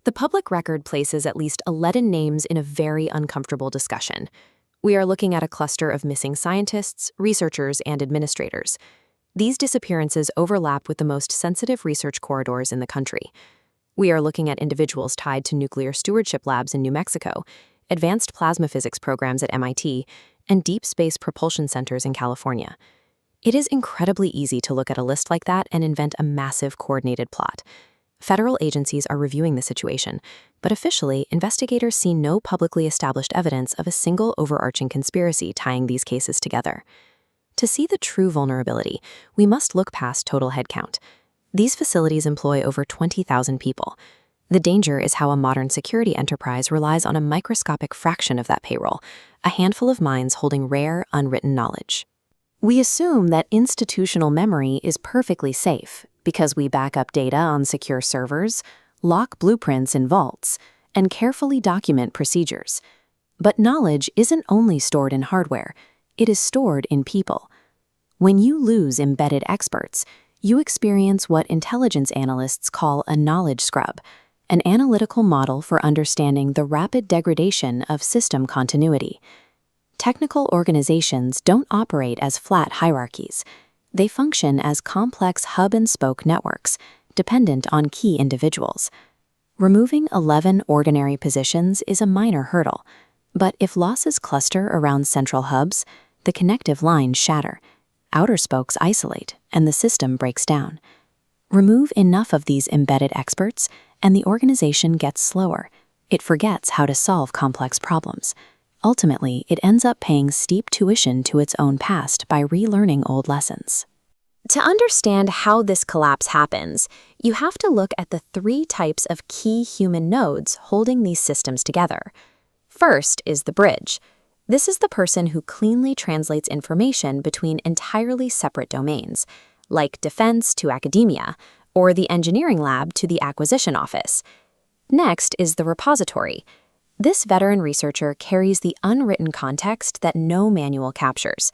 The public record places at least 11 names in a very uncomfortable discussion. We are looking at a cluster of missing scientists, researchers, and administrators. These disappearances overlap with the most sensitive research corridors in the country. We are looking at individuals tied to nuclear stewardship labs in New Mexico, advanced plasma physics programs at MIT, and deep space propulsion centers in California. It is incredibly easy to look at a list like that and invent a massive coordinated plot. Federal agencies are reviewing the situation, but officially, investigators see no publicly established evidence of a single overarching conspiracy tying these cases together. To see the true vulnerability, we must look past total headcount. These facilities employ over 20,000 people. The danger is how a modern security enterprise relies on a microscopic fraction of that payroll, a handful of minds holding rare, unwritten knowledge. We assume that institutional memory is perfectly safe because we back up data on secure servers, lock blueprints in vaults, and carefully document procedures. But knowledge isn't only stored in hardware, it is stored in people. When you lose embedded experts, you experience what intelligence analysts call a knowledge scrub, an analytical model for understanding the rapid degradation of system continuity. Technical organizations don't operate as flat hierarchies. They function as complex hub-and-spoke networks, dependent on key individuals. Removing 11 ordinary positions is a minor hurdle, but if losses cluster around central hubs, the connective lines shatter, outer spokes isolate, and the system breaks down. Remove enough of these embedded experts, and the organization gets slower. It forgets how to solve complex problems. Ultimately, it ends up paying steep tuition to its own past by relearning old lessons. To understand how this collapse happens, you have to look at the 3 types of key human nodes holding these systems together. First is the bridge. This is the person who cleanly translates information between entirely separate domains, like defense to academia, or the engineering lab to the acquisition office. Next is the repository. This veteran researcher carries the unwritten context that no manual captures.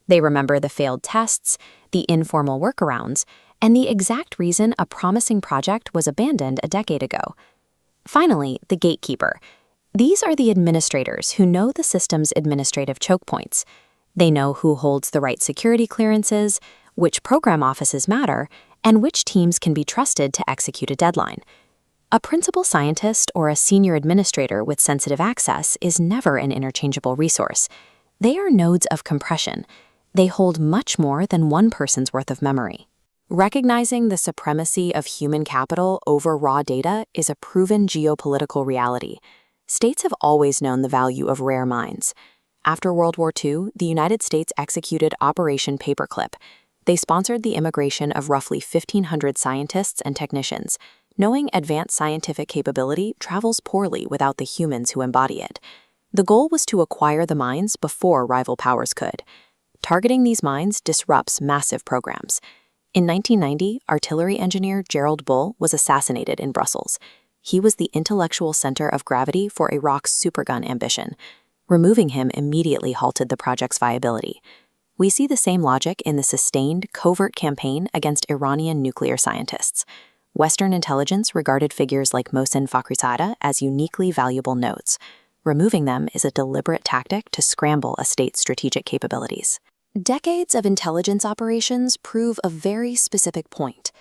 They remember the failed tests, the informal workarounds, and the exact reason a promising project was abandoned a decade ago. Finally, the gatekeeper. These are the administrators who know the system's administrative choke points. They know who holds the right security clearances, which program offices matter, and which teams can be trusted to execute a deadline. A principal scientist or a senior administrator with sensitive access is never an interchangeable resource. They are nodes of compression. They hold much more than one person's worth of memory. Recognizing the supremacy of human capital over raw data is a proven geopolitical reality. States have always known the value of rare minds. After World War II, the United States executed Operation Paperclip. They sponsored the immigration of roughly 1,500 scientists and technicians, knowing advanced scientific capability travels poorly without the humans who embody it. The goal was to acquire the minds before rival powers could. Targeting these minds disrupts massive programs. In 1990, artillery engineer Gerald Bull was assassinated in Brussels. He was the intellectual center of gravity for Iraq's supergun ambition. Removing him immediately halted the project's viability. We see the same logic in the sustained, covert campaign against Iranian nuclear scientists. Western intelligence regarded figures like Mohsen Fakhrizadeh as uniquely valuable nodes. Removing them is a deliberate tactic to scramble a state's strategic capabilities. Decades of intelligence operations prove a very specific point.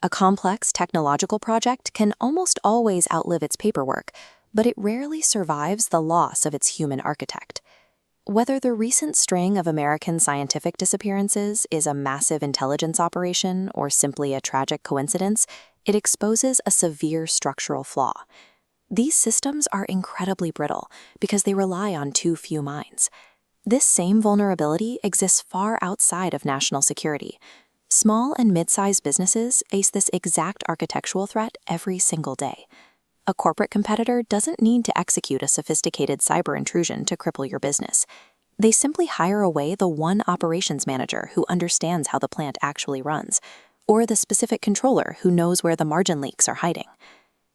A complex technological project can almost always outlive its paperwork, but it rarely survives the loss of its human architect. Whether the recent string of American scientific disappearances is a massive intelligence operation or simply a tragic coincidence, it exposes a severe structural flaw. These systems are incredibly brittle because they rely on too few minds. This same vulnerability exists far outside of national security. Small and mid-sized businesses face this exact architectural threat every single day. A corporate competitor doesn't need to execute a sophisticated cyber intrusion to cripple your business. They simply hire away the one operations manager who understands how the plant actually runs, or the specific controller who knows where the margin leaks are hiding.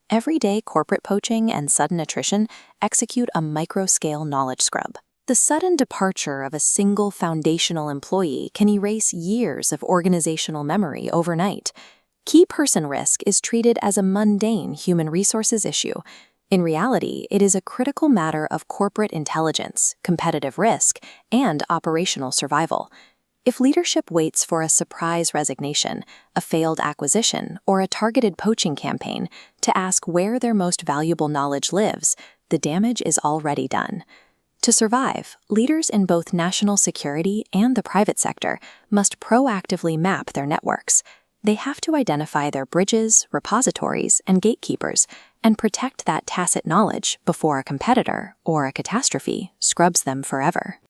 Everyday corporate poaching and sudden attrition execute a micro-scale knowledge scrub. The sudden departure of a single foundational employee can erase years of organizational memory overnight. Key person risk is treated as a mundane human resources issue. In reality, it is a critical matter of corporate intelligence, competitive risk, and operational survival. If leadership waits for a surprise resignation, a failed acquisition, or a targeted poaching campaign to ask where their most valuable knowledge lives, the damage is already done. To survive, leaders in both national security and the private sector must proactively map their networks. They have to identify their bridges, repositories, and gatekeepers, and protect that tacit knowledge before a competitor or a catastrophe scrubs them forever.